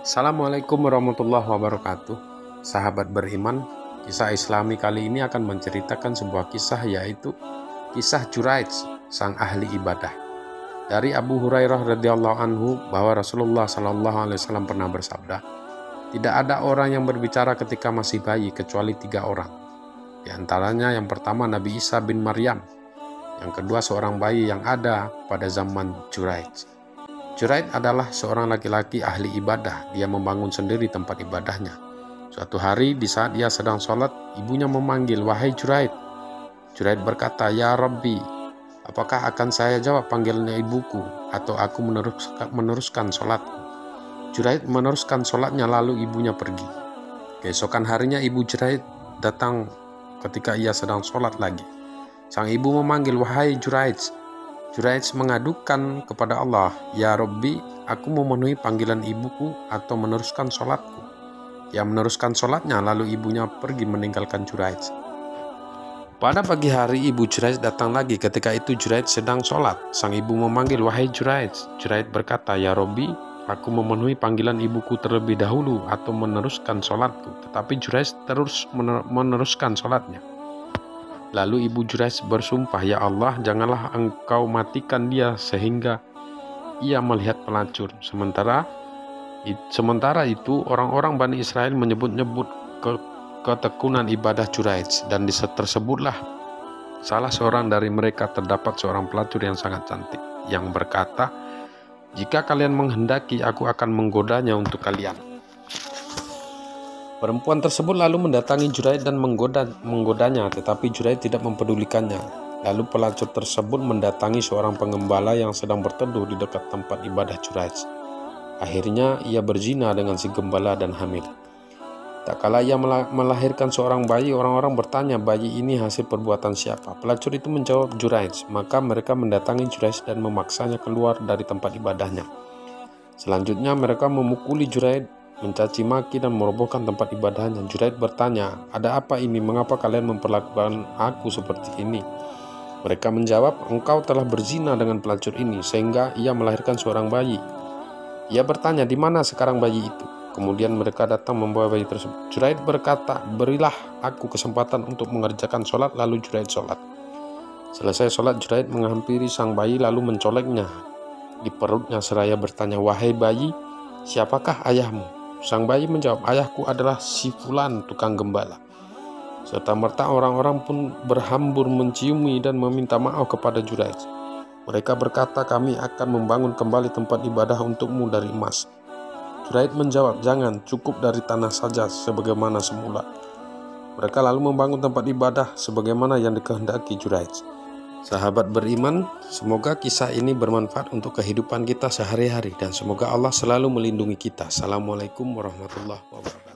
Assalamualaikum warahmatullahi wabarakatuh. Sahabat beriman, kisah Islami kali ini akan menceritakan sebuah kisah, yaitu kisah Juraij, sang ahli ibadah. Dari Abu Hurairah radhiyallahu anhu bahwa Rasulullah SAW pernah bersabda, tidak ada orang yang berbicara ketika masih bayi kecuali 3 orang. Di antaranya yang pertama Nabi Isa bin Maryam, yang kedua seorang bayi yang ada pada zaman Juraij. Juraij adalah seorang laki-laki ahli ibadah. Dia membangun sendiri tempat ibadahnya. Suatu hari di saat dia sedang sholat, ibunya memanggil, "Wahai Juraij." Juraij berkata, "Ya Rabbi, apakah akan saya jawab panggilannya ibuku atau aku meneruskan sholatku?" Juraij meneruskan sholatnya lalu ibunya pergi. Keesokan harinya ibu Juraij datang ketika ia sedang sholat lagi. Sang ibu memanggil, "Wahai Juraij." Juraij mengadukan kepada Allah, "Ya Rabbi, aku memenuhi panggilan ibuku atau meneruskan sholatku?" Ia meneruskan sholatnya lalu ibunya pergi meninggalkan Juraij. Pada pagi hari ibu Juraij datang lagi. Ketika itu Juraij sedang sholat. Sang ibu memanggil, "Wahai Juraij." Juraij berkata, "Ya Rabbi, aku memenuhi panggilan ibuku terlebih dahulu atau meneruskan sholatku." Tetapi Juraij terus meneruskan sholatnya. Lalu ibu Juraij bersumpah, "Ya Allah, janganlah engkau matikan dia sehingga ia melihat pelacur." Sementara itu orang-orang Bani Israel menyebut-nyebut ketekunan ibadah Juraij, dan tersebutlah salah seorang dari mereka terdapat seorang pelacur yang sangat cantik yang berkata, "Jika kalian menghendaki, aku akan menggodanya untuk kalian." Perempuan tersebut lalu mendatangi Juraij dan menggodanya, tetapi Juraij tidak mempedulikannya. Lalu pelacur tersebut mendatangi seorang pengembala yang sedang berteduh di dekat tempat ibadah Juraij. Akhirnya ia berzina dengan si gembala dan hamil. Tak kala ia melahirkan seorang bayi, orang-orang bertanya, "Bayi ini hasil perbuatan siapa?" Pelacur itu menjawab, "Juraij." Maka mereka mendatangi Juraij dan memaksanya keluar dari tempat ibadahnya. Selanjutnya mereka memukuli Juraij, mencaci maki dan merobohkan tempat ibadahnya. Juraij bertanya, "Ada apa ini? Mengapa kalian memperlakukan aku seperti ini?" Mereka menjawab, "Engkau telah berzina dengan pelacur ini sehingga ia melahirkan seorang bayi." Ia bertanya, "Di mana sekarang bayi itu?" Kemudian mereka datang membawa bayi tersebut. Juraij berkata, "Berilah aku kesempatan untuk mengerjakan sholat." Lalu Juraij sholat. Selesai sholat, Juraij menghampiri sang bayi lalu mencoleknya di perutnya seraya bertanya, "Wahai bayi, siapakah ayahmu?" Sang bayi menjawab, "Ayahku adalah si Fulan, tukang gembala." Serta-merta orang-orang pun berhambur menciumi dan meminta maaf kepada Juraij. Mereka berkata, "Kami akan membangun kembali tempat ibadah untukmu dari emas." Juraij menjawab, "Jangan, cukup dari tanah saja sebagaimana semula." Mereka lalu membangun tempat ibadah sebagaimana yang dikehendaki Juraij. Sahabat beriman, semoga kisah ini bermanfaat untuk kehidupan kita sehari-hari dan semoga Allah selalu melindungi kita. Assalamualaikum warahmatullahi wabarakatuh.